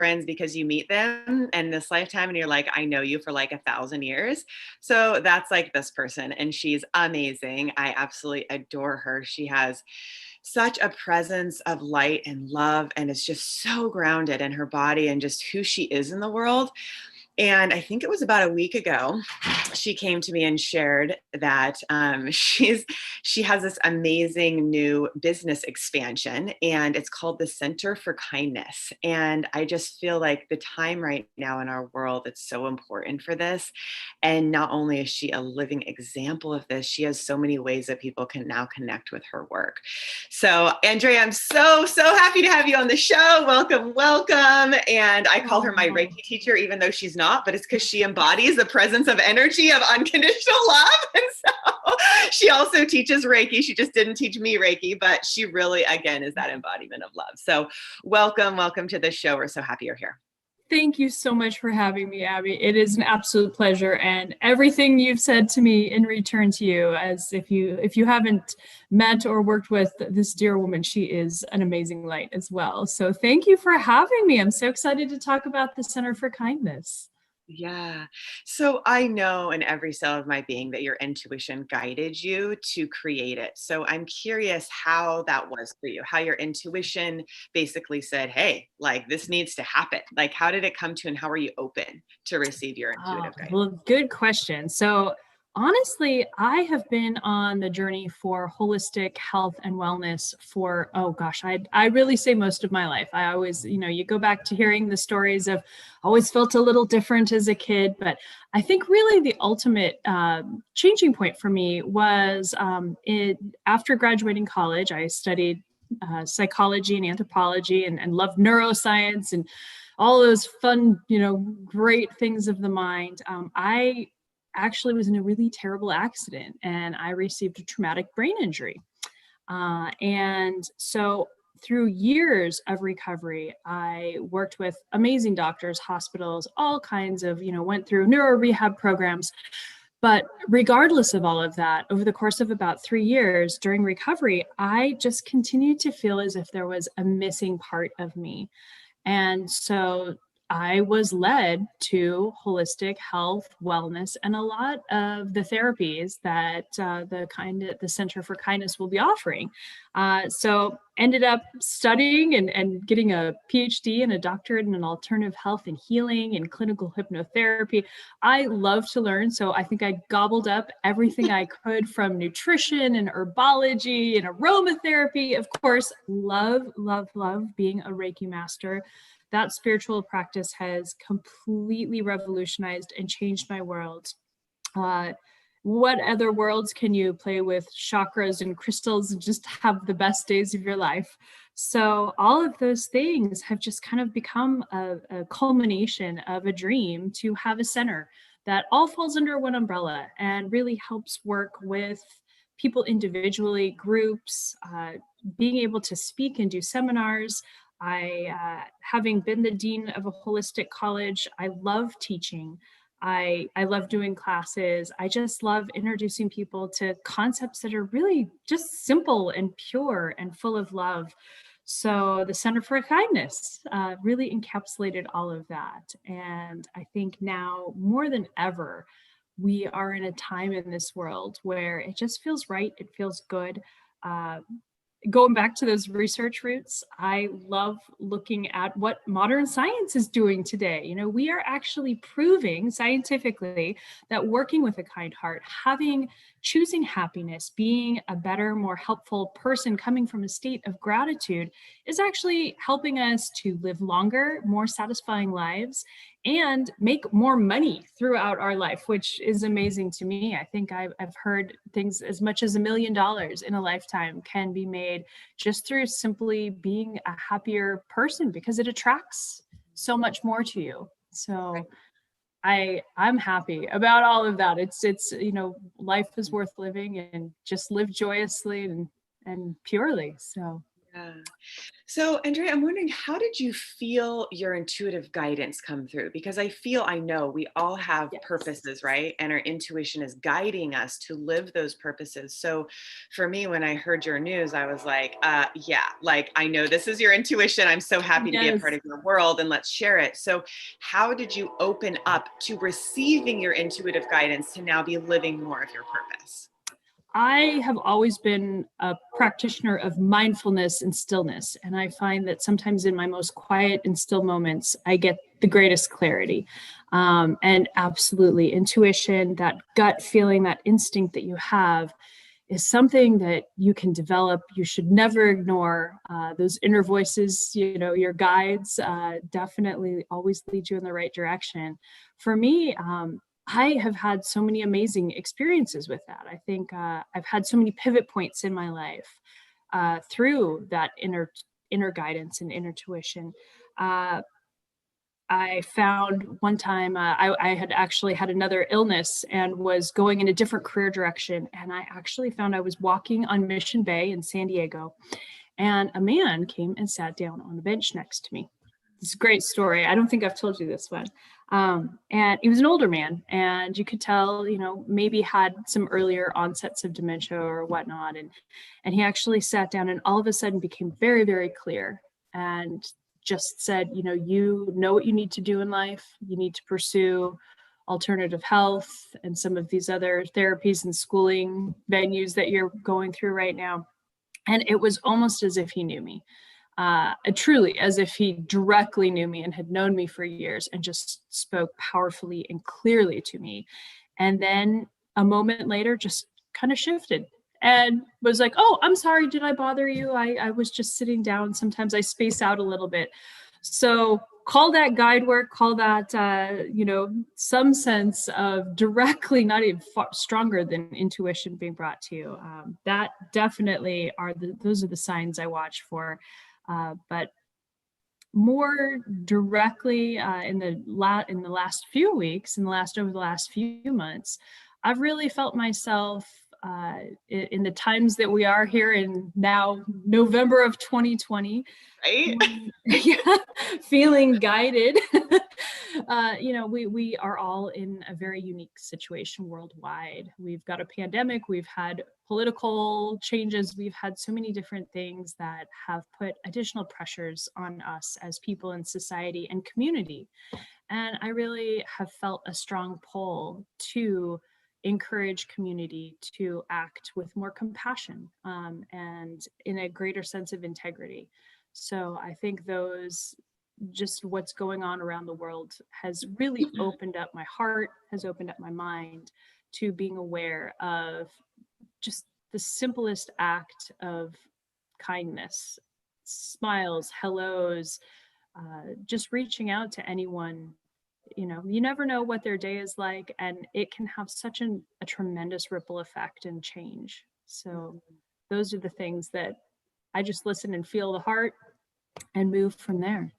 friends because you meet them in this lifetime and you're like, I know you for like 1,000 years. So that's like this person, and she's amazing. I absolutely adore her. She has such a presence of light and love, and is just so grounded in her body and just who she is in the world. And I think it was about a week ago, she came to me and shared that she has this amazing new business expansion, and it's called the Center for Kindness. And I just feel like the time right now in our world, it's so important for this. And not only is she a living example of this, she has so many ways that people can now connect with her work. So, Andrea, I'm so happy to have you on the show. Welcome, welcome. And I call her my Reiki teacher, even though she's not, but it's because she embodies the presence of energy of unconditional love. And so she also teaches Reiki. She just didn't teach me Reiki, but she really, again, is that embodiment of love. So welcome to the show. We're so happy you're here. Thank you so much for having me, Abby. It is an absolute pleasure, and everything you've said to me in return to you, as if you haven't met or worked with this dear woman, she is an amazing light as well. So thank you for having me. I'm so excited to talk about the Center for Kindness. Yeah. So I know in every cell of my being that your intuition guided you to create it. So I'm curious how that was for you, how your intuition basically said, hey, like this needs to happen. Like, how did it come to, and how are you open to receive your intuitive guidance? Well, good question. So honestly, I have been on the journey for holistic health and wellness for, oh gosh, I really say most of my life. I always, you go back to hearing the stories of always felt a little different as a kid, but I think really the ultimate changing point for me was after graduating college. I studied psychology and anthropology and loved neuroscience and all those fun, great things of the mind. I actually was in a really terrible accident, and I received a traumatic brain injury. And so through years of recovery, I worked with amazing doctors, hospitals, all kinds of, went through neuro rehab programs. But regardless of all of that, over the course of about 3 years during recovery, I just continued to feel as if there was a missing part of me. And so I was led to holistic health, wellness, and a lot of the therapies that the Center for Kindness will be offering. So ended up studying and getting a PhD and a doctorate in alternative health and healing and clinical hypnotherapy. I love to learn, so I think I gobbled up everything I could from nutrition and herbology and aromatherapy. Of course, love being a Reiki master. That spiritual practice has completely revolutionized and changed my world. What other worlds can you play with chakras and crystals and just have the best days of your life? So all of those things have just kind of become a culmination of a dream to have a center that all falls under one umbrella and really helps work with people individually, groups, being able to speak and do seminars. Having been the dean of a holistic college, I love teaching. I love doing classes. I just love introducing people to concepts that are really just simple and pure and full of love. So the Center for Kindness really encapsulated all of that. And I think now more than ever, we are in a time in this world where it just feels right. It feels good. Going back to those research roots, I love looking at what modern science is doing today. We are actually proving scientifically that working with a kind heart, choosing happiness, being a better, more helpful person coming from a state of gratitude is actually helping us to live longer, more satisfying lives and make more money throughout our life, which is amazing to me. I think I've heard things as much as $1 million in a lifetime can be made just through simply being a happier person, because it attracts so much more to you. So I'm happy about all of that. It's life is worth living, and just live joyously and purely. So Yeah. So, Andrea, I'm wondering, how did you feel your intuitive guidance come through? Because I know we all have Yes. purposes, right? And our intuition is guiding us to live those purposes. So, for me, when I heard your news, I was like, yeah, like I know this is your intuition. I'm so happy to be a part Yes. of your world and let's share it. So, how did you open up to receiving your intuitive guidance to now be living more of your purpose? I have always been a practitioner of mindfulness and stillness. And I find that sometimes in my most quiet and still moments, I get the greatest clarity. And absolutely, intuition, that gut feeling, that instinct that you have is something that you can develop. You should never ignore those inner voices, your guides definitely always lead you in the right direction. For me, I have had so many amazing experiences with that. I think I've had so many pivot points in my life through that inner guidance and inner tuition. Uh, I found one time I had actually had another illness and was going in a different career direction. And I actually found I was walking on Mission Bay in San Diego, and a man came and sat down on the bench next to me. It's a great story. I don't think I've told you this one. And he was an older man, and you could tell, maybe had some earlier onsets of dementia or whatnot. And he actually sat down and all of a sudden became very, very clear and just said, you know what you need to do in life. You need to pursue alternative health and some of these other therapies and schooling venues that you're going through right now. And it was almost as if he knew me, truly as if he directly knew me and had known me for years and just spoke powerfully and clearly to me. And then a moment later, just kind of shifted and was like, "Oh, I'm sorry. Did I bother you? I was just sitting down. Sometimes I space out a little bit." So call that guide work, call that, some sense of directly, not even far stronger than intuition being brought to you. That definitely those are the signs I watch for. But more directly in the last few weeks, over the last few months, I've really felt myself in the times that we are here in now November of 2020, Right? yeah, feeling guided. We are all in a very unique situation worldwide. We've got a pandemic, we've had political changes, we've had so many different things that have put additional pressures on us as people in society and community. And I really have felt a strong pull to encourage community to act with more compassion and in a greater sense of integrity. So I think just what's going on around the world has really opened up my heart, has opened up my mind to being aware of just the simplest act of kindness, smiles, hellos, just reaching out to anyone. You never know what their day is like, and it can have such a tremendous ripple effect and change. So those are the things that I just listen and feel the heart and move from there.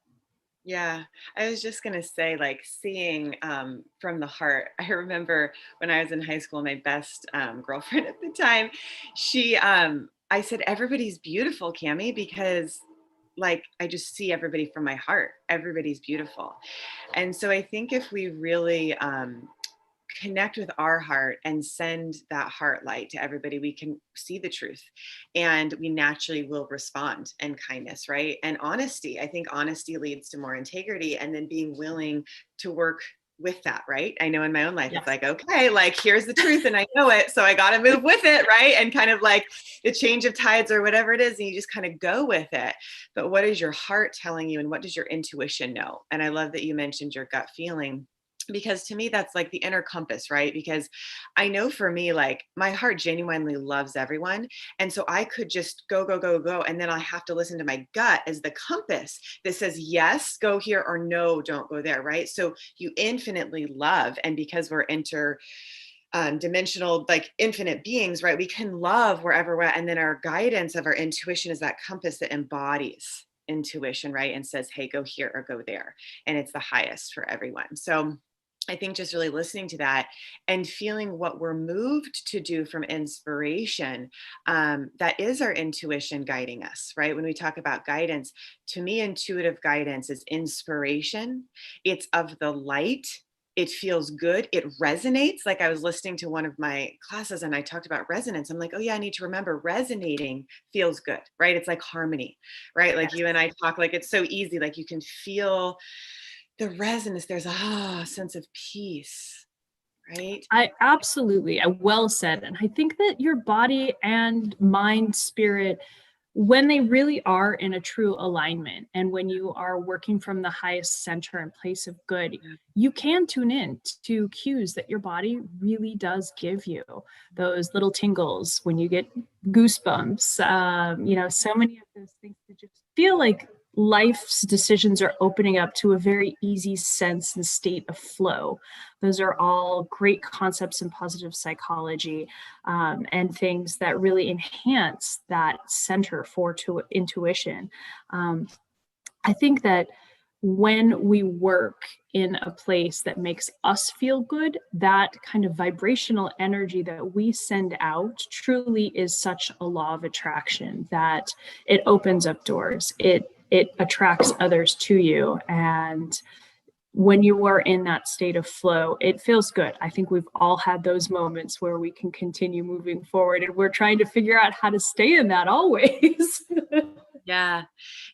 Yeah, I was just gonna say, like, seeing from the heart. I remember when I was in high school, my best girlfriend at the time, I said, "Everybody's beautiful, Cami," because like I just see everybody from my heart. Everybody's beautiful, and so I think if we really connect with our heart and send that heart light to everybody, we can see the truth and we naturally will respond in kindness, right? And honesty. I think honesty leads to more integrity and then being willing to work with that, right? I know in my own life, it's Yes. like, okay, like here's the truth and I know it. So I got to move with it, right? And kind of like the change of tides or whatever it is, and you just kind of go with it. But what is your heart telling you and what does your intuition know? And I love that you mentioned your gut feeling because to me that's like the inner compass, right? Because I know for me, like my heart genuinely loves everyone, and so I could just go go go go, and then I have to listen to my gut as the compass that says yes, go here, or no, don't go there, right? So you infinitely love, and because we're inter dimensional, like infinite beings, right, we can love wherever we're at, and then our guidance of our intuition is that compass that embodies intuition, right, and says, hey, go here or go there, and it's the highest for everyone. So I think just really listening to that and feeling what we're moved to do from inspiration, that is our intuition guiding us, right? When we talk about guidance, to me, intuitive guidance is inspiration. It's of the light. It feels good. It resonates. Like I was listening to one of my classes and I talked about resonance. I'm like, oh, yeah, I need to remember resonating feels good, right? It's like harmony, right? Like you and I talk, like it's so easy. Like you can feel the resonance, there's a sense of peace, right? I absolutely, well said. And I think that your body and mind, spirit, when they really are in a true alignment and when you are working from the highest center and place of good, you can tune in to cues that your body really does give you, those little tingles when you get goosebumps, so many of those things that just feel like life's decisions are opening up to a very easy sense and state of flow. Those are all great concepts in positive psychology, and things that really enhance that center for intuition. I think that when we work in a place that makes us feel good, that kind of vibrational energy that we send out truly is such a law of attraction that it opens up doors. It attracts others to you. And when you are in that state of flow, it feels good. I think we've all had those moments where we can continue moving forward and we're trying to figure out how to stay in that always. Yeah.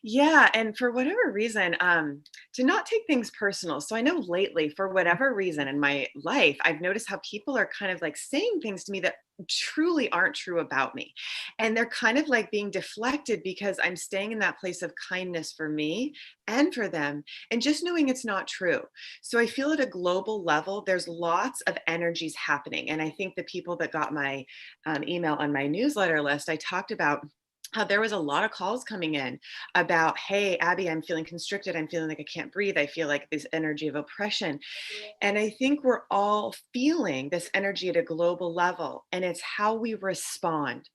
Yeah. And for whatever reason, to not take things personal. So I know lately, for whatever reason in my life, I've noticed how people are kind of like saying things to me that truly aren't true about me. And they're kind of like being deflected because I'm staying in that place of kindness for me and for them. And just knowing it's not true. So I feel at a global level, there's lots of energies happening. And I think the people that got my email on my newsletter list, I talked about how there was a lot of calls coming in about, hey, Abby, I'm feeling constricted. I'm feeling like I can't breathe. I feel like this energy of oppression. And I think we're all feeling this energy at a global level, and it's how we respond.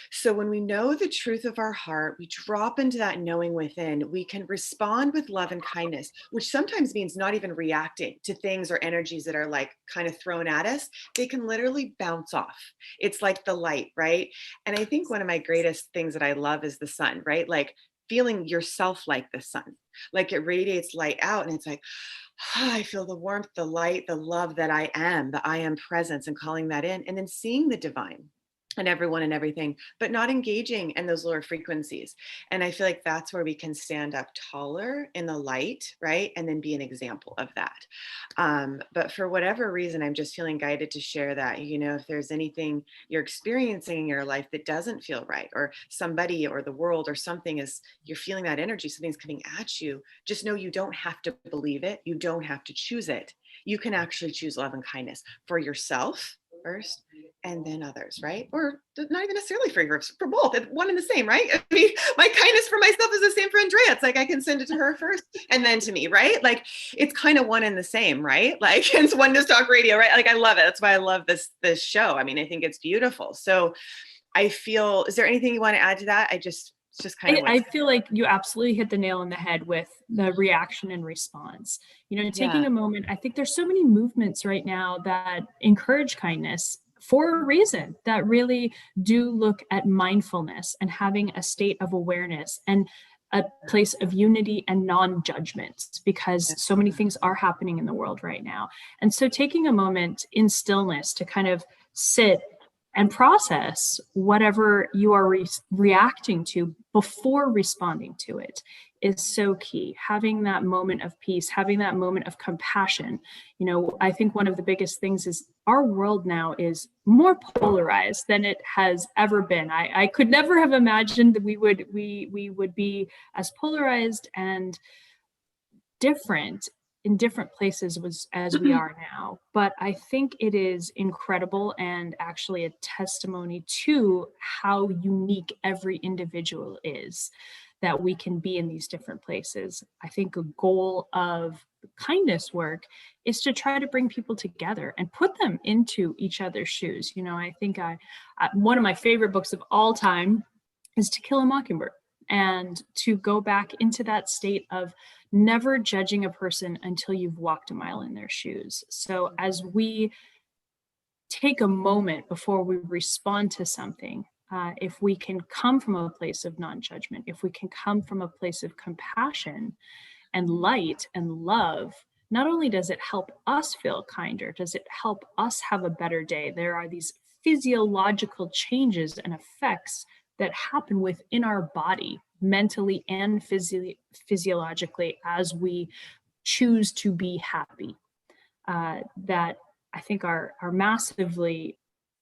So when we know the truth of our heart, we drop into that knowing within, we can respond with love and kindness, which sometimes means not even reacting to things or energies that are like kind of thrown at us. They can literally bounce off. It's like the light, right? And I think one of my greatest things that I love is the sun, right? Like feeling yourself like the sun, like it radiates light out and it's like, I feel the warmth, the light, the love that I am presence, and calling that in, and then seeing the divine and everyone and everything, but not engaging in those lower frequencies. And I feel like that's where we can stand up taller in the light, right? And then be an example of that. But for whatever reason, I'm just feeling guided to share that, if there's anything you're experiencing in your life that doesn't feel right, or somebody or the world or something is, you're feeling that energy, something's coming at you, just know you don't have to believe it. You don't have to choose it. You can actually choose love and kindness for yourself first and then others, right? Or not even necessarily for both. It's one and the same, right? I mean, my kindness for myself is the same for Andrea. It's like I can send it to her first and then to me, right? Like it's kind of one and the same, right? Like it's Oneness Talk Radio, right? Like I love it. That's why I love this show. I mean, I think it's beautiful. So I feel, is there anything you want to add to that? It's just kind of I feel like you absolutely hit the nail on the head with the reaction and response. Taking a moment, I think there's so many movements right now that encourage kindness for a reason, that really do look at mindfulness and having a state of awareness and a place of unity and non-judgment, because so many things are happening in the world right now. And so taking a moment in stillness to kind of sit and process whatever you are reacting to before responding to it is so key. Having that moment of peace, having that moment of compassion. I think one of the biggest things is our world now is more polarized than it has ever been. I could never have imagined that we would be as polarized and different in different places as we are now. But I think it is incredible and actually a testimony to how unique every individual is, that we can be in these different places. I think a goal of kindness work is to try to bring people together and put them into each other's shoes. I think one of my favorite books of all time is To Kill a Mockingbird, and to go back into that state of never judging a person until you've walked a mile in their shoes. So as we take a moment before we respond to something, if we can come from a place of non-judgment, if we can come from a place of compassion and light and love, not only does it help us feel kinder, does it help us have a better day. There are these physiological changes and effects that happen within our body, mentally and physiologically, as we choose to be happy, that I think are massively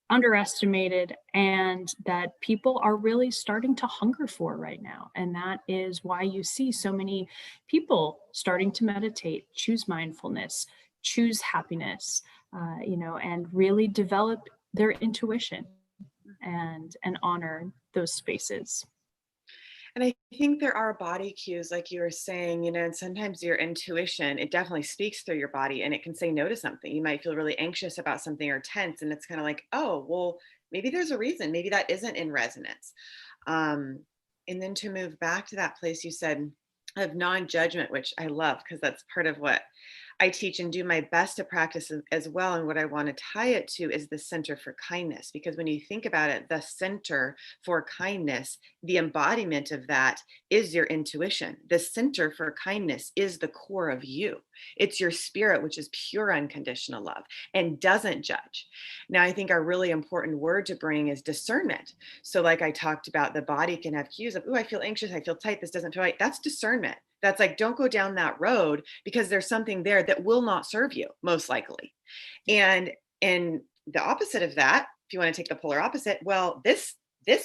underestimated, and that people are really starting to hunger for right now. And that is why you see so many people starting to meditate, choose mindfulness, choose happiness, and really develop their intuition and honor those spaces. And I think there are body cues, like you were saying, and sometimes your intuition, it definitely speaks through your body and it can say no to something. You might feel really anxious about something or tense, and it's kind of like, oh, well, maybe there's a reason. Maybe that isn't in resonance. Um, and then to move back to that place you said of non-judgment, which I love because that's part of what I teach and do my best to practice as well. And what I want to tie it to is the center for kindness, because when you think about it, the center for kindness, the embodiment of that is your intuition. The center for kindness is the core of you. It's your spirit, which is pure unconditional love and doesn't judge. Now, I think our really important word to bring is discernment. So, like I talked about, the body can have cues of, oh, I feel anxious, I feel tight, this doesn't feel right. That's discernment. That's like, don't go down that road because there's something there that will not serve you, most likely. And the opposite of that, if you want to take the polar opposite, well, this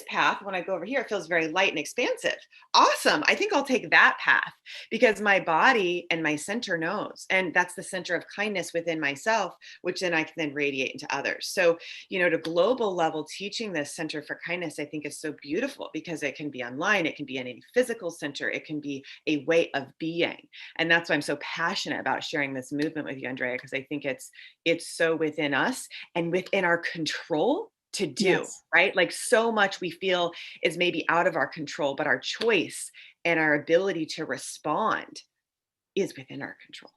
path, when I go over here, it feels very light and expansive. Awesome. I think I'll take that path because my body and my center knows. And that's the center of kindness within myself, which then I can then radiate into others. So, to global level, teaching this center for kindness, I think is so beautiful because it can be online, it can be in any physical center, it can be a way of being. And that's why I'm so passionate about sharing this movement with you, Andrea, because I think it's so within us and within our control to do, Yes. right? Like so much we feel is maybe out of our control, but our choice and our ability to respond is within our control.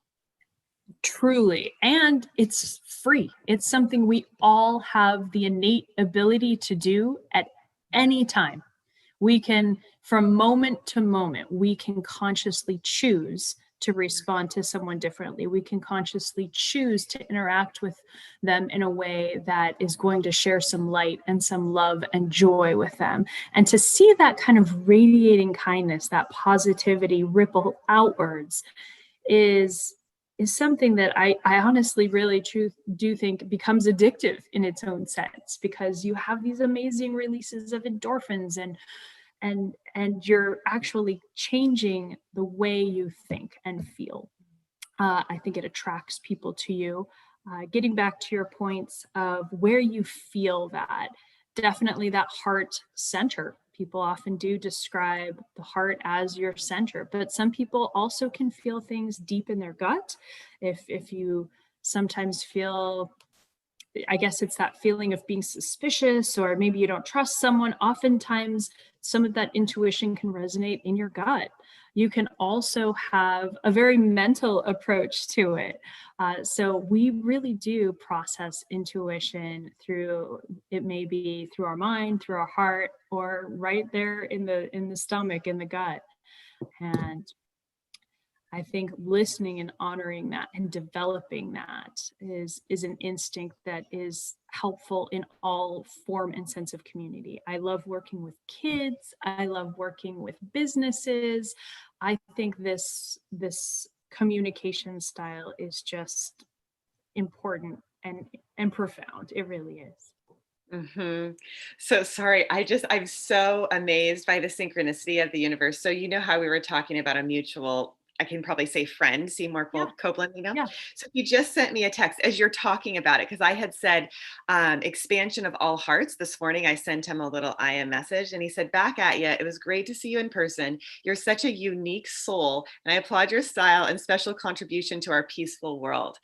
Truly. And it's free. It's something we all have the innate ability to do at any time. We can, from moment to moment, we can consciously choose to respond to someone differently. We can consciously choose to interact with them in a way that is going to share some light and some love and joy with them. And to see that kind of radiating kindness, that positivity ripple outwards is something that I honestly really do think becomes addictive in its own sense, because you have these amazing releases of endorphins and you're actually changing the way you think and feel. I think it attracts people to you. Getting back to your points of where you feel that, definitely that heart center. People often do describe the heart as your center, but some people also can feel things deep in their gut. If you sometimes feel, I guess it's that feeling of being suspicious, or maybe you don't trust someone, oftentimes some of that intuition can resonate in your gut. You can also have a very mental approach to it. So we really do process intuition through, it may be through our mind, through our heart, or right there in the stomach, in the gut. And I think listening and honoring that and developing that is an instinct that is helpful in all form and sense of community. I love working with kids. I love working with businesses. I think this communication style is just important and profound. It really is. Mm-hmm. So sorry. I'm so amazed by the synchronicity of the universe. So, how we were talking about a mutual, I can probably say friend, Seymour Yeah, Copeland, yeah. So he just sent me a text as you're talking about it, because I had said expansion of all hearts this morning. I sent him a little IM message and he said, back at you. It was great to see you in person. You're such a unique soul and I applaud your style and special contribution to our peaceful world.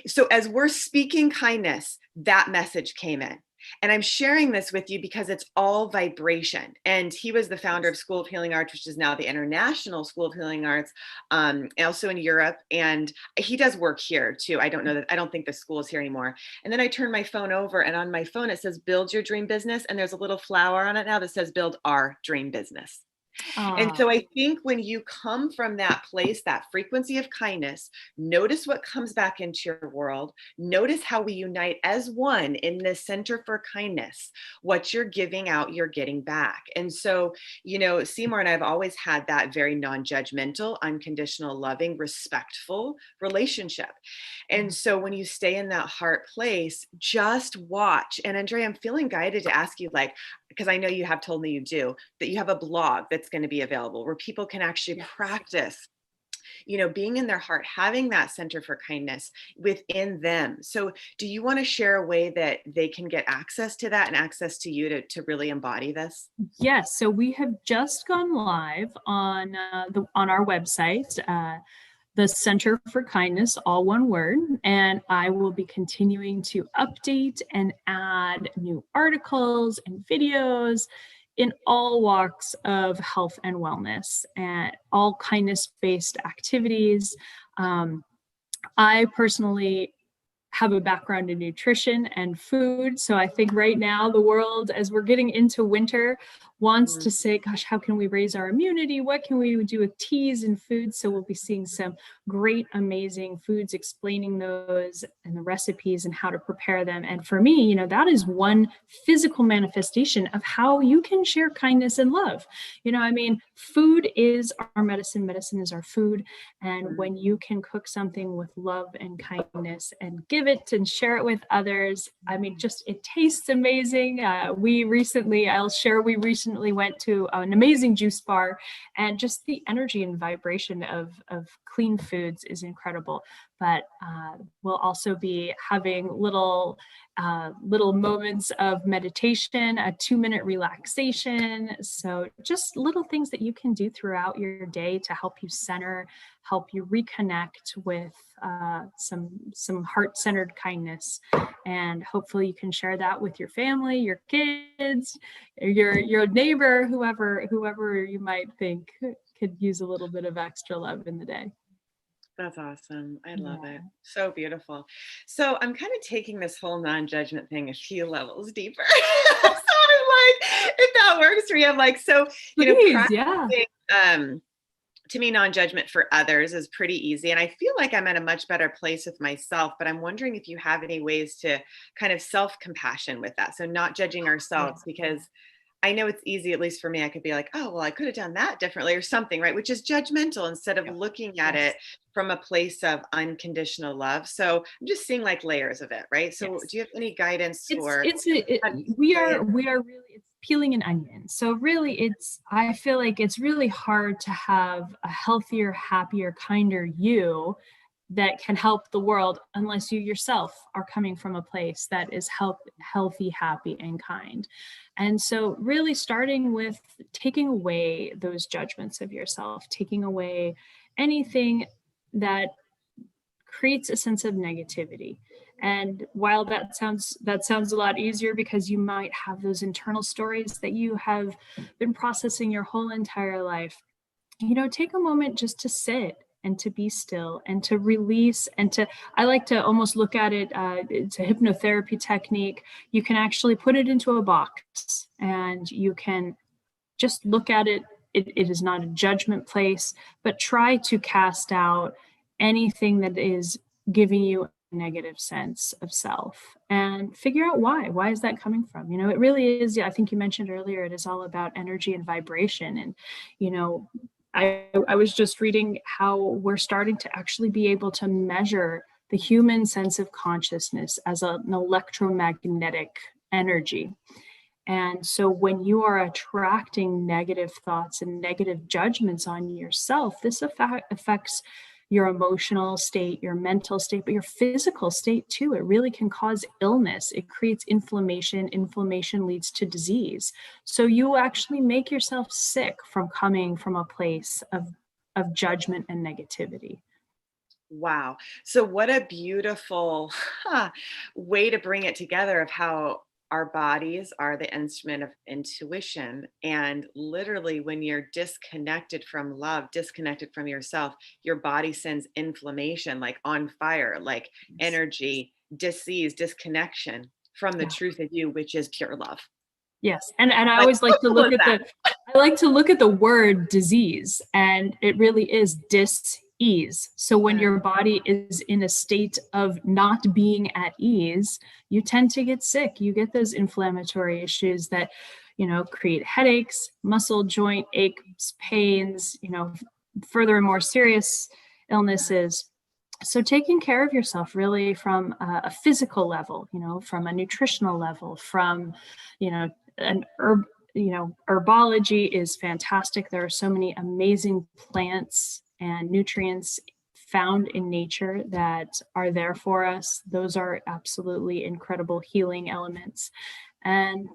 So as we're speaking kindness, that message came in. And I'm sharing this with you because it's all vibration. And he was the founder of School of Healing Arts, which is now the International School of Healing Arts, also in Europe. And he does work here too. I don't know that, I don't think the school is here anymore. And then I turn my phone over, and on my phone, it says, build your dream business. And there's a little flower on it now that says, build our dream business. And so Ah, I think when you come from that place, that frequency of kindness, notice what comes back into your world. Notice how we unite as one in this center for kindness. What you're giving out, you're getting back. And so, Seymour and I have always had that very non judgmental, unconditional, loving, respectful relationship. And so when you stay in that heart place, just watch. And Andrea, I'm feeling guided to ask you, like, because I know you have told me you do, that you have a blog that's going to be available where people can actually yes. practice, being in their heart, having that center for kindness within them. So do you want to share a way that they can get access to that and access to you to really embody this? Yes, so we have just gone live on on our website, the Center for Kindness, all one word, and I will be continuing to update and add new articles and videos in all walks of health and wellness and all kindness-based activities. Um, I personally have a background in nutrition and food. So I think right now the world, as we're getting into winter, wants Mm. to say, gosh, how can we raise our immunity? What can we do with teas and foods? So we'll be seeing some great, amazing foods, explaining those and the recipes and how to prepare them. And for me, that is one physical manifestation of how you can share kindness and love. Food is our medicine, medicine is our food. And when you can cook something with love and kindness and give it and share it with others, just it tastes amazing. We recently went to an amazing juice bar, and just the energy and vibration of clean foods is incredible. But we'll also be having little moments of meditation, a 2-minute relaxation. So just little things that you can do throughout your day to help you center, help you reconnect with some heart-centered kindness. And hopefully you can share that with your family, your kids, your neighbor, whoever you might think could use a little bit of extra love in the day. That's awesome. I love it. Yeah. So beautiful. So I'm kind of taking this whole non-judgment thing a few levels deeper. So I'm like, if that works for you, I'm like, so, Please, yeah. practicing, to me, non-judgment for others is pretty easy. And I feel like I'm at a much better place with myself, but I'm wondering if you have any ways to kind of self-compassion with that. So not judging Yeah. ourselves, because I know it's easy, at least for me, I could be like, oh, well, I could have done that differently or something, right? Which is judgmental instead of looking at Yes. it from a place of unconditional love. So I'm just seeing like layers of it, right? So Yes. do you have any guidance It's for it's a, it, how to we say are it? we are really, it's peeling an onion. So really I feel like it's really hard to have a healthier, happier, kinder you that can help the world unless you yourself are coming from a place that is healthy, happy, and kind. And so really starting with taking away those judgments of yourself, taking away anything that creates a sense of negativity. And while that sounds a lot easier because you might have those internal stories that you have been processing your whole entire life, take a moment just to sit and to be still and to release and to, I like to almost look at it, it's a hypnotherapy technique. You can actually put it into a box and you can just look at it. It is not a judgment place, but try to cast out anything that is giving you a negative sense of self and figure out why. Why is that coming from? It really is. I think you mentioned earlier, it is all about energy and vibration. And, I was just reading how we're starting to actually be able to measure the human sense of consciousness as an electromagnetic energy. And so when you are attracting negative thoughts and negative judgments on yourself, this affects your emotional state, your mental state, but your physical state too. It really can cause illness. It creates inflammation. Inflammation leads to disease. So you actually make yourself sick from coming from a place of judgment and negativity. Wow. So what a beautiful way to bring it together of how our bodies are the instrument of intuition. And literally, when you're disconnected from love, disconnected from yourself, your body sends inflammation, like on fire, like Yes. energy, disease, disconnection from the Yeah. truth of you, which is pure love. Yes. And I Like, always like how to cool look is at that? I like to look at the word disease, and it really is dis-ease. So when Yeah. your body is in a state of not being at ease, you tend to get sick. You get those inflammatory issues that, create headaches, muscle joint aches, pains, further and more serious illnesses. So taking care of yourself really from a physical level, from a nutritional level, from, an herbology is fantastic. There are so many amazing plants and nutrients found in nature that are there for us. Those are absolutely incredible healing elements. And,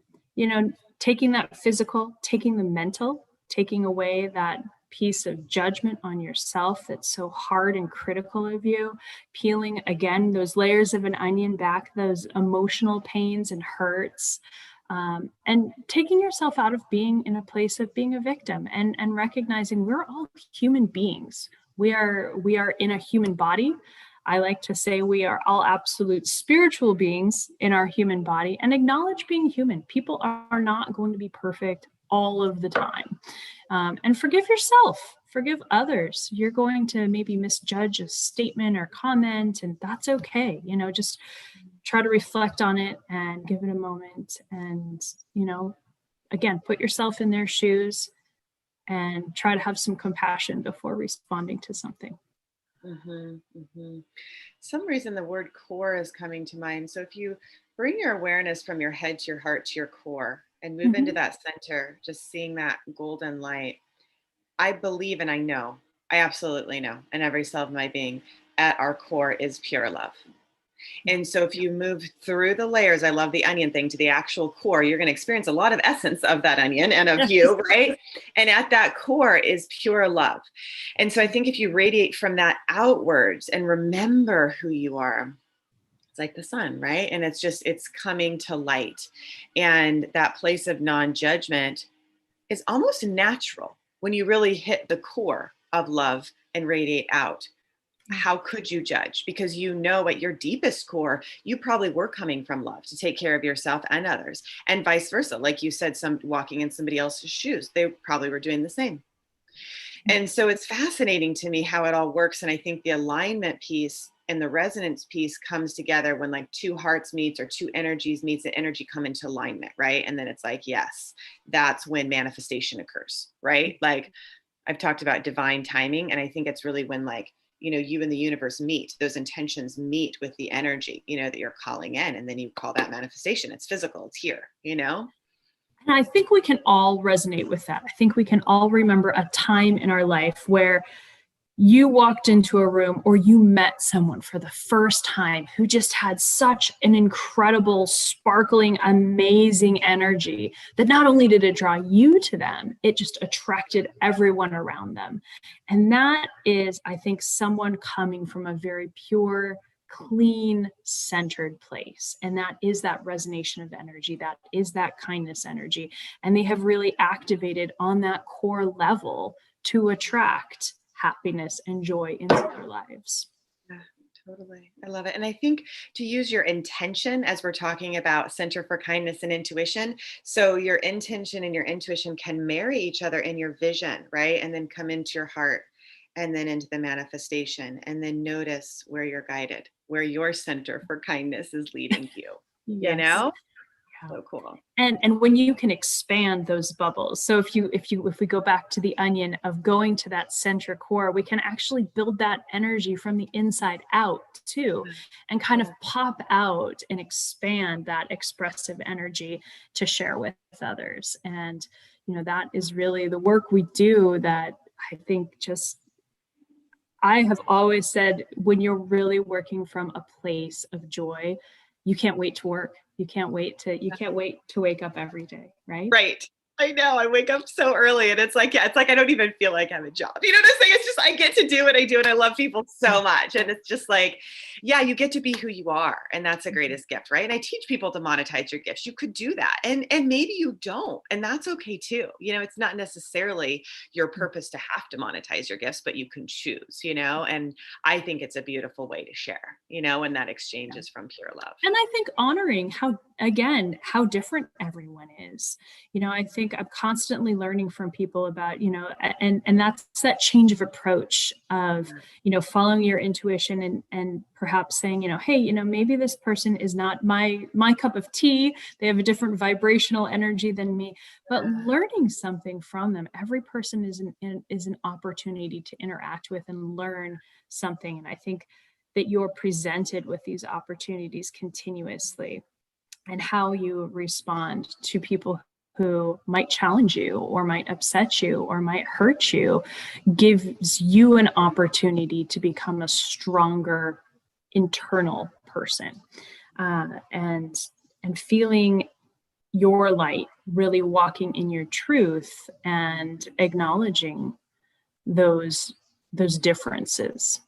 taking that physical, taking the mental, taking away that piece of judgment on yourself that's so hard and critical of you, peeling again those layers of an onion back, those emotional pains and hurts, and taking yourself out of being in a place of being a victim, and recognizing we're all human beings. We are in a human body. I like to say we are all absolute spiritual beings in our human body, and acknowledge being human. People are not going to be perfect all of the time. And forgive yourself, forgive others. You're going to maybe misjudge a statement or comment, and that's okay. Just try to reflect on it and give it a moment. And, again, put yourself in their shoes and try to have some compassion before responding to something. Hmm. Hmm. Some reason the word core is coming to mind. So if you bring your awareness from your head to your heart to your core and move into Mhm. that center, just seeing that golden light, I believe and I know, I absolutely know, in every cell of my being, at our core is pure love. Yeah. And so if you move through the layers, I love the onion thing, to the actual core, you're going to experience a lot of essence of that onion and of Yes. you, right? And at that core is pure love. And so I think if you radiate from that outwards and remember who you are, it's like the sun, right? And it's coming to light. And that place of non-judgment is almost natural when you really hit the core of love and radiate out. How could you judge? Because you know at your deepest core, you probably were coming from love to take care of yourself and others, and vice versa. Like you said, some walking in somebody else's shoes, they probably were doing the same. And so it's fascinating to me how it all works. And I think the alignment piece and the resonance piece comes together when like two hearts meets or two energies meets, the energy come into alignment, right? And then it's like, yes, that's when manifestation occurs, right? Like I've talked about divine timing, and I think it's really when like, you and the universe meet, those intentions meet with the energy, that you're calling in, and then you call that manifestation. It's physical, it's here. And I think we can all resonate with that. I think we can all remember a time in our life where you walked into a room or you met someone for the first time who just had such an incredible, sparkling, amazing energy that not only did it draw you to them, it just attracted everyone around them. And that is, I think, someone coming from a very pure, clean, centered place. And that is that resonation of energy. That is that kindness energy. And they have really activated on that core level to attract happiness and joy into their lives. Yeah, totally. I love it. And I think to use your intention as we're talking about Center for Kindness and Intuition. So your intention and your intuition can marry each other in your vision, right? And then come into your heart and then into the manifestation. And then notice where you're guided, where your Center for Kindness is leading you, you Yes. know? Yeah. So cool. And when you can expand those bubbles, so if we go back to the onion of going to that center core, we can actually build that energy from the inside out too, and kind of Yeah. pop out and expand that expressive energy to share with others. And that is really the work we do, that I think just, I have always said, when you're really working from a place of joy, you can't wait to work. You can't wait to wake up every day, right? Right. I know. I wake up so early and it's like, yeah, it's like I don't even feel like I have a job. You know what I'm saying? It's just I get to do what I do and I love people so much. And it's just like, yeah, you get to be who you are. And that's the greatest gift, right? And I teach people to monetize your gifts. You could do that. And maybe you don't. And that's okay too. You know, it's not necessarily your purpose to have to monetize your gifts, but you can choose, you know, and I think it's a beautiful way to share, you know, and that exchange is from pure love. And I think honoring how different everyone is. You know, I think I'm constantly learning from people about, you know, and that's that change of approach of, you know, following your intuition and perhaps saying, you know, hey, you know, maybe this person is not my cup of tea. They have a different vibrational energy than me, but learning something from them. Every person is an opportunity to interact with and learn something. And I think that you're presented with these opportunities continuously, and how you respond to people who might challenge you or might upset you or might hurt you gives you an opportunity to become a stronger internal person, and feeling your light, really walking in your truth and acknowledging those differences.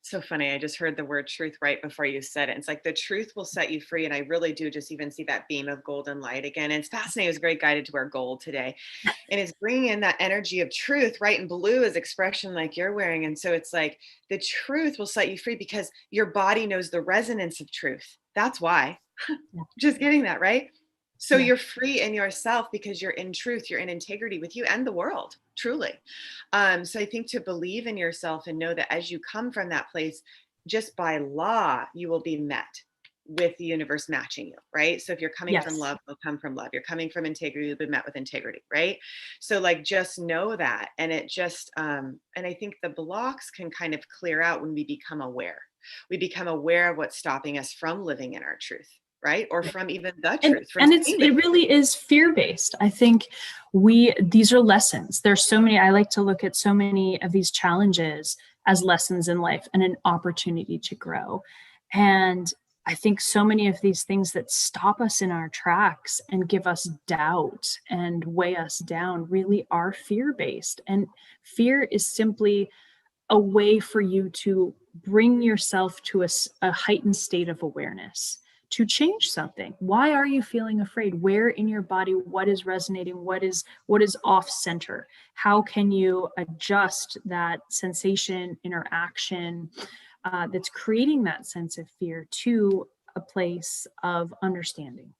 So funny. I just heard the word truth right before you said it. It's like the truth will set you free. And I really do just even see that beam of golden light again. And it's fascinating. It was very guided to wear gold today. And it's bringing in that energy of truth, right? And blue is expression like you're wearing. And so it's like the truth will set you free because your body knows the resonance of truth. That's why. Just getting that, right? So you're free in yourself because you're in truth, you're in integrity with you and the world, truly. So I think to believe in yourself and know that as you come from that place, just by law, you will be met with the universe matching you, right? So if you're coming from love, you'll come from love. You're coming from integrity, you'll be met with integrity, right? So like just know that. And it just, and I think the blocks can kind of clear out when we become aware. We become aware of what's stopping us from living in our truth, right? Or from even the truth. And it really is fear-based. I think these are lessons. There's so many, I like to look at so many of these challenges as lessons in life and an opportunity to grow. And I think so many of these things that stop us in our tracks and give us doubt and weigh us down really are fear-based. And fear is simply a way for you to bring yourself to a heightened state of awareness, to change something. Why are you feeling afraid? Where in your body, what is resonating? What is off center? How can you adjust that sensation, interaction that's creating that sense of fear to a place of understanding?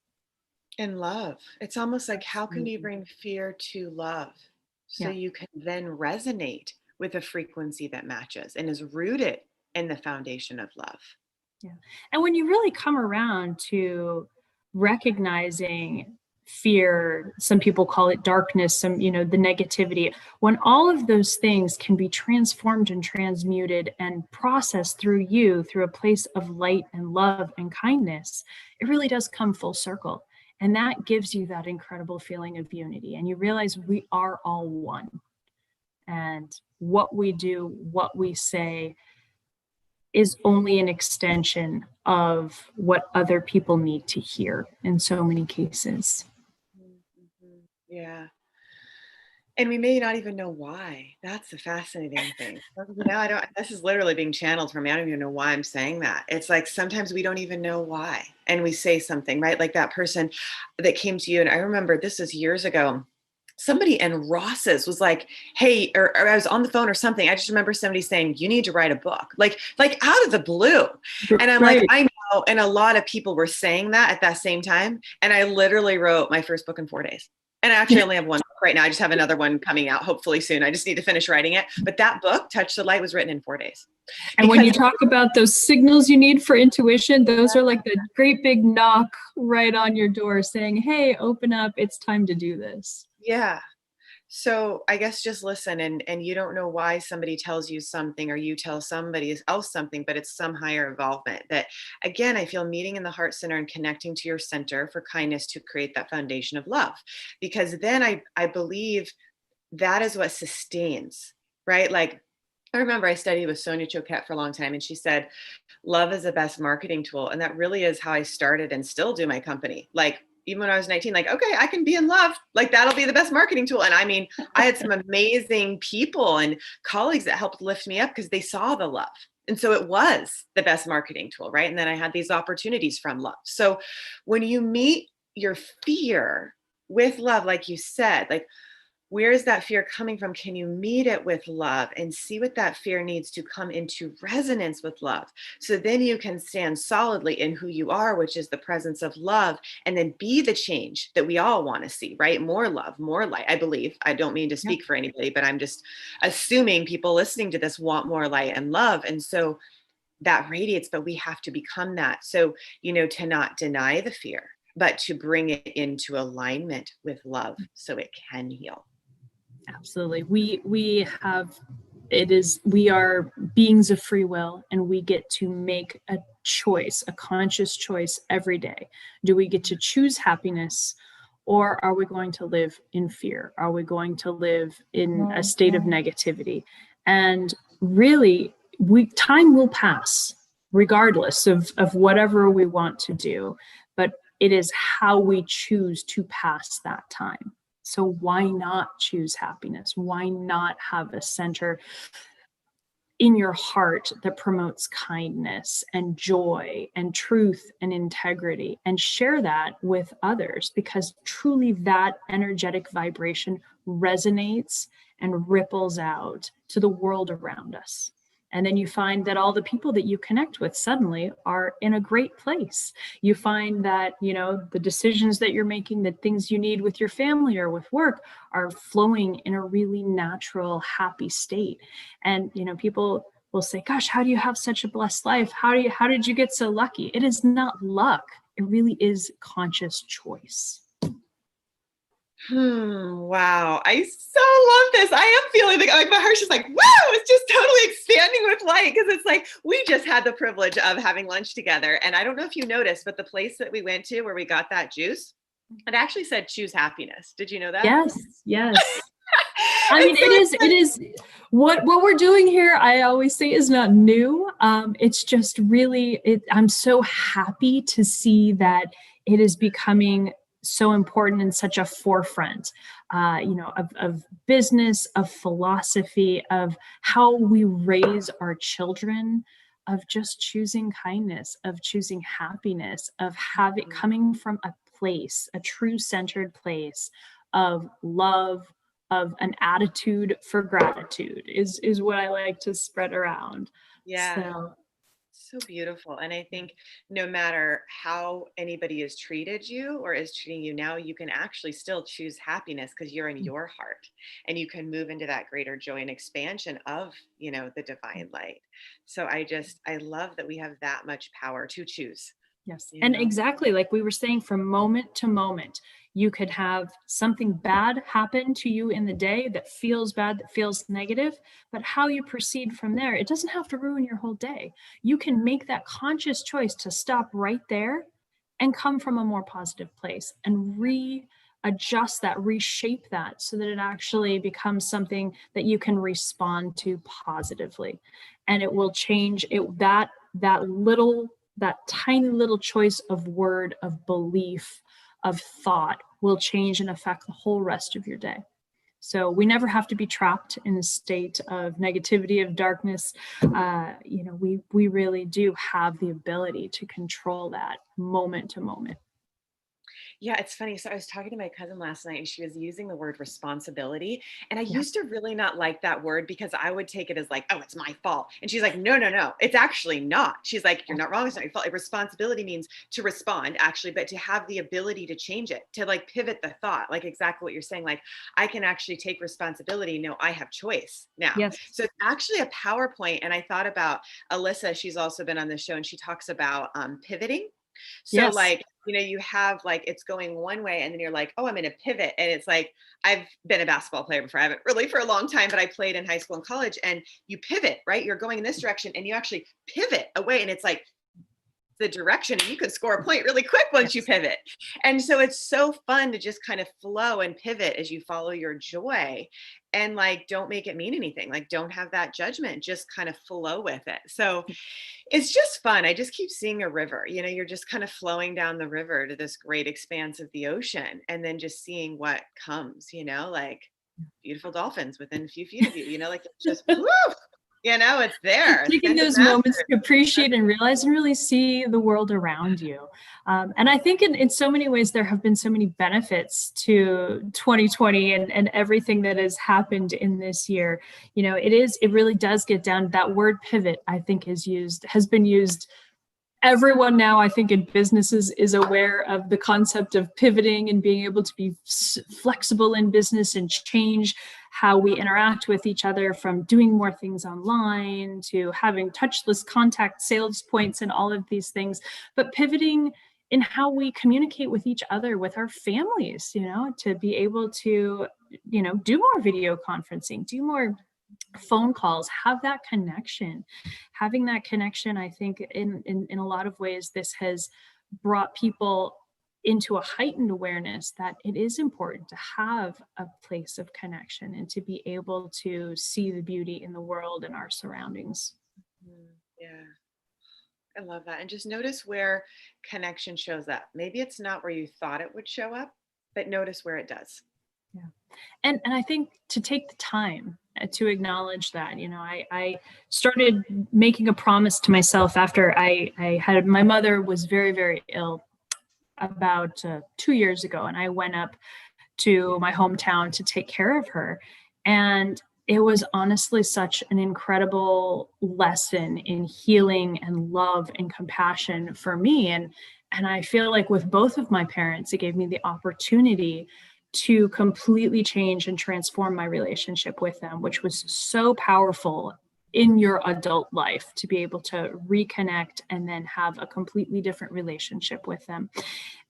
And love. It's almost like, how can you bring fear to love so you can then resonate with a frequency that matches and is rooted in the foundation of love? Yeah. And when you really come around to recognizing fear, some people call it darkness, some, you know, the negativity, when all of those things can be transformed and transmuted and processed through you, through a place of light and love and kindness, it really does come full circle. And that gives you that incredible feeling of unity. And you realize we are all one. And what we do, what we say, is only an extension of what other people need to hear in so many cases. Yeah. And we may not even know why. That's the fascinating thing. You know, this is literally being channeled from me. I don't even know why I'm saying that. It's like sometimes we don't even know why. And we say something, right? Like that person that came to you. And I remember this was years ago. Somebody in Ross's was like, hey, or I was on the phone or something. I just remember somebody saying, you need to write a book, like out of the blue. And I'm like, I know. And a lot of people were saying that at that same time. And I literally wrote my first book in 4 days. And I actually only have one book right now. I just have another one coming out hopefully soon. I just need to finish writing it. But that book, Touch the Light, was written in 4 days. And when you talk about those signals you need for intuition, those are like the great big knock right on your door saying, hey, open up. It's time to do this. Yeah. So I guess just listen, and you don't know why somebody tells you something or you tell somebody else something, but it's some higher involvement that, again, I feel meeting in the heart center and connecting to your center for kindness to create that foundation of love. Because then I believe that is what sustains, right? Like I remember I studied with Sonia Choquette for a long time, and she said, love is the best marketing tool. And that really is how I started and still do my company. Like, even when I was 19, like, okay, I can be in love. Like that'll be the best marketing tool. And I mean, I had some amazing people and colleagues that helped lift me up because they saw the love. And so it was the best marketing tool, right? And then I had these opportunities from love. So when you meet your fear with love, like you said, like, where is that fear coming from? Can you meet it with love and see what that fear needs to come into resonance with love? So then you can stand solidly in who you are, which is the presence of love, and then be the change that we all want to see, right? More love, more light. I believe, I don't mean to Yeah. speak for anybody, but I'm just assuming people listening to this want more light and love. And so that radiates, but we have to become that. So, to not deny the fear, but to bring it into alignment with love so it can heal. Absolutely. We are beings of free will, and we get to make a choice, a conscious choice every day. Do we get to choose happiness, or are we going to live in fear? Are we going to live in a state of negativity? And really, time will pass regardless of whatever we want to do, but it is how we choose to pass that time. So why not choose happiness? Why not have a center in your heart that promotes kindness and joy and truth and integrity, and share that with others? Because truly that energetic vibration resonates and ripples out to the world around us. And then you find that all the people that you connect with suddenly are in a great place. You find that, the decisions that you're making, the things you need with your family or with work, are flowing in a really natural, happy state. And, people will say, gosh, how do you have such a blessed life? How did you get so lucky? It is not luck. It really is conscious choice. Wow. I so love this. I am feeling like my heart's just like, wow, it's just totally expanding with light. Cause it's like, we just had the privilege of having lunch together. And I don't know if you noticed, but the place that we went to where we got that juice, it actually said choose happiness. Did you know that? Yes. I mean, it is what we're doing here. I always say is not new. It's just really, I'm so happy to see that it is becoming so important and such a forefront, of business, of philosophy, of how we raise our children, of just choosing kindness, of choosing happiness, of having coming from a place, a true centered place of love, of an attitude for gratitude is what I like to spread around. Yeah. So beautiful. And I think no matter how anybody has treated you or is treating you now, you can actually still choose happiness because you're in your heart, and you can move into that greater joy and expansion of, the divine light. So I love that we have that much power to choose. Yes. And exactly like we were saying, from moment to moment, you could have something bad happen to you in the day that feels bad, that feels negative, but how you proceed from there, it doesn't have to ruin your whole day. You can make that conscious choice to stop right there and come from a more positive place and readjust that, reshape that so that it actually becomes something that you can respond to positively. And it will change that tiny little choice of word, of belief, of thought will change and affect the whole rest of your day. So we never have to be trapped in a state of negativity, of darkness. We really do have the ability to control that moment to moment. Yeah, it's funny. So I was talking to my cousin last night and she was using the word responsibility. And I Yeah. used to really not like that word because I would take it as like, oh, it's my fault. And she's like, no, no, no, it's actually not. She's like, you're not wrong. It's not your fault. Responsibility means to respond, actually, but to have the ability to change it, to like pivot the thought, like exactly what you're saying. Like, I can actually take responsibility. No, I have choice now. Yes. So it's actually a PowerPoint. And I thought about Alyssa. She's also been on the show and she talks about pivoting. So Yes. like, you have like, it's going one way and then you're like, oh, I'm going to pivot. And it's like, I've been a basketball player before. I haven't really for a long time, but I played in high school and college, and you pivot, right? You're going in this direction and you actually pivot away. And it's like, the direction, and you can score a point really quick once you pivot. And so it's so fun to just kind of flow and pivot as you follow your joy, and like don't make it mean anything. Like don't have that judgment, just kind of flow with it. So it's just fun. I just keep seeing a river. You're just kind of flowing down the river to this great expanse of the ocean, and then just seeing what comes, like beautiful dolphins within a few feet of you, like it's just woof, it's there. Taking Send it those master. moments to appreciate and realize and really see the world around you. And I think in so many ways, there have been so many benefits to 2020 and everything that has happened in this year. It really does get down, that word pivot, I think has been used. Everyone now, I think, in businesses is aware of the concept of pivoting and being able to be flexible in business and change how we interact with each other, from doing more things online to having touchless contact sales points and all of these things, but pivoting in how we communicate with each other, with our families, to be able to, do more video conferencing, do more phone calls, have that connection. Having that connection, I think in a lot of ways, this has brought people into a heightened awareness that it is important to have a place of connection and to be able to see the beauty in the world and our surroundings. Yeah, I love that. And just notice where connection shows up. Maybe it's not where you thought it would show up, but notice where it does. Yeah. And I think to take the time to acknowledge that, I started making a promise to myself after I had, my mother was very, very ill about 2 years ago. And I went up to my hometown to take care of her. And it was honestly such an incredible lesson in healing and love and compassion for me. And I feel like with both of my parents, it gave me the opportunity to completely change and transform my relationship with them, which was so powerful in your adult life, to be able to reconnect and then have a completely different relationship with them.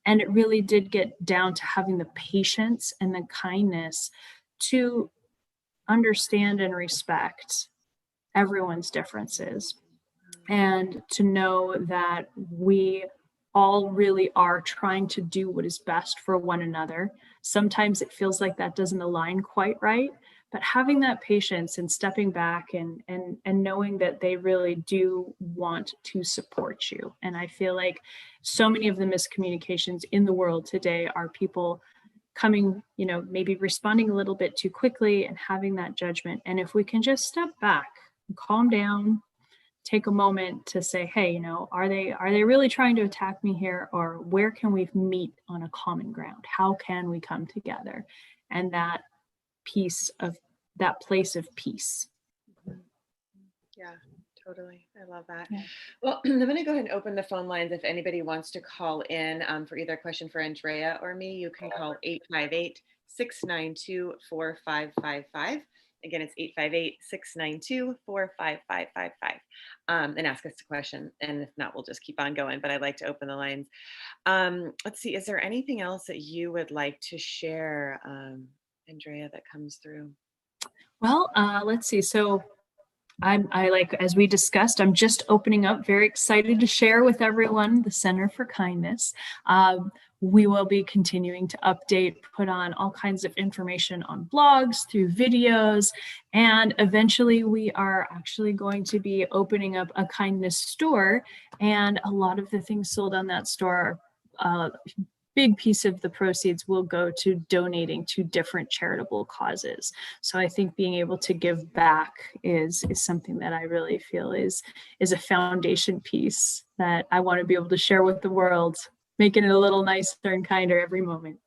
And it really did get down to having the patience and the kindness to understand and respect everyone's differences, and to know that we all really are trying to do what is best for one another. Sometimes it feels like that doesn't align quite right, but having that patience and stepping back and knowing that they really do want to support you. And I feel like so many of the miscommunications in the world today are people coming, maybe responding a little bit too quickly and having that judgment. And if we can just step back and calm down, take a moment to say, hey, are they really trying to attack me here? Or where can we meet on a common ground? How can we come together? And that place of peace. Yeah, totally. I love that. Yeah. Well, I'm going to go ahead and open the phone lines. If anybody wants to call in for either a question for Andrea or me, you can call 858-692-4555. Again, it's 858-692-45555 and ask us a question. And if not, we'll just keep on going. But I'd like to open the lines. Let's see. Is there anything else that you would like to share, Andrea, that comes through? Well, let's see. So I like, as we discussed, I'm just opening up, very excited to share with everyone the Center for Kindness. We will be continuing to update, put on all kinds of information on blogs, through videos, and eventually we are actually going to be opening up a kindness store, and a lot of the things sold on that store, big piece of the proceeds will go to donating to different charitable causes. So I think being able to give back is something that I really feel is a foundation piece that I want to be able to share with the world, making it a little nicer and kinder every moment.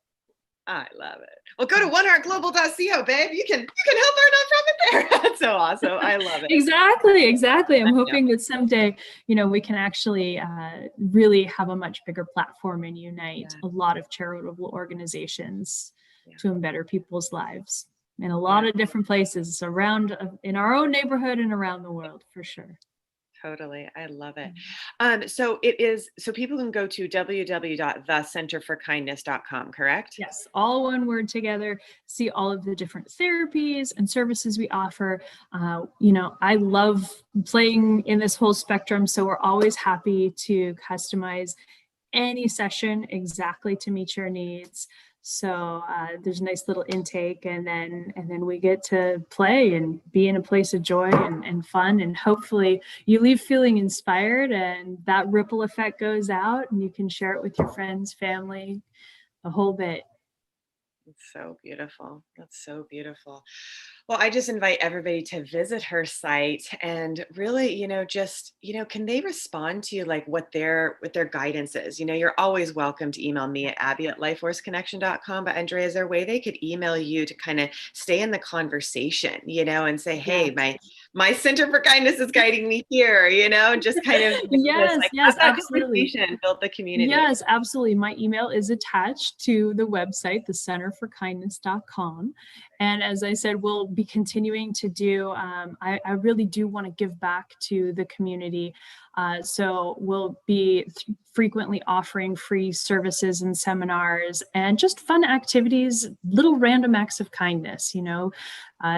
I love it. Well, go to oneheartglobal.co, babe. You can help our nonprofit there. That's so awesome. I love it. Exactly. I'm hoping that someday, we can actually really have a much bigger platform and unite a lot of charitable organizations to better people's lives in a lot of different places around, in our own neighborhood and around the world, for sure. Totally. I love it. So people can go to www.thecenterforkindness.com, correct? Yes, all one word together. See all of the different therapies and services we offer. I love playing in this whole spectrum, so we're always happy to customize any session exactly to meet your needs. So there's a nice little intake, and then we get to play and be in a place of joy and fun, and hopefully you leave feeling inspired, and that ripple effect goes out, and you can share it with your friends, family, the whole bit. It's so beautiful. That's so beautiful. Well, I just invite everybody to visit her site and really, just, can they respond to you like what their guidance is? You're always welcome to email me at abby@lifeforceconnection.com. But Andrea, is there a way they could email you to kind of stay in the conversation, and say, hey, Yes. my Center for Kindness is guiding me here, and just kind of Yes, like yes, have that absolutely. conversation, build the community. Yes, absolutely. My email is attached to the website, thecenterforkindness.com. And as I said, we'll be continuing to do, I really do want to give back to the community. So we'll be frequently offering free services and seminars and just fun activities, little random acts of kindness,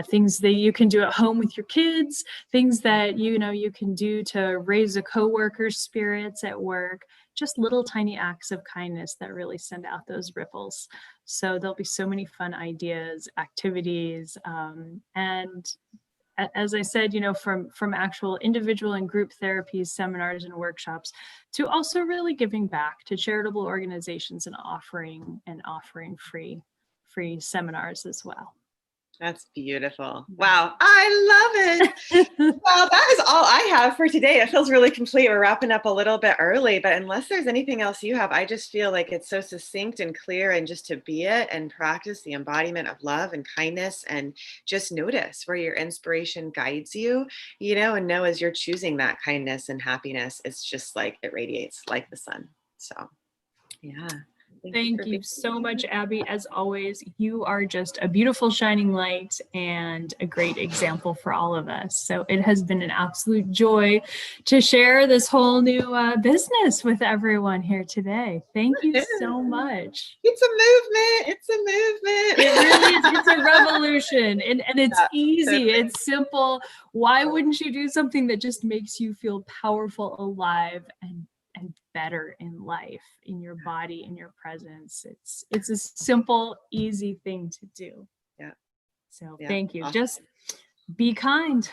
things that you can do at home with your kids, things that, you can do to raise a coworker's spirits at work, just little tiny acts of kindness that really send out those ripples. So there'll be so many fun ideas, activities, and as I said, from actual individual and group therapies, seminars, and workshops, to also really giving back to charitable organizations and offering free seminars as well. That's beautiful. Wow. I love it. Well, that is all I have for today. It feels really complete. We're wrapping up a little bit early, but unless there's anything else you have, I just feel like it's so succinct and clear, and just to be it and practice the embodiment of love and kindness, and just notice where your inspiration guides you, and know as you're choosing that kindness and happiness, it's just like it radiates like the sun. So, yeah. Thank you so much, Abby. As always, you are just a beautiful shining light and a great example for all of us. So it has been an absolute joy to share this whole new business with everyone here today. Thank you so much. It's a movement. It's a movement. It really is. It's a revolution, and it's easy. Totally. It's simple. Why wouldn't you do something that just makes you feel powerful, alive, and better in life, in your body, in your presence? It's a simple, easy thing to do. Yeah. So Yeah. thank you. Awesome. Just be kind.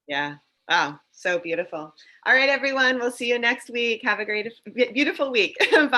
Yeah. Wow. So beautiful. All right, everyone. We'll see you next week. Have a great, beautiful week. Bye.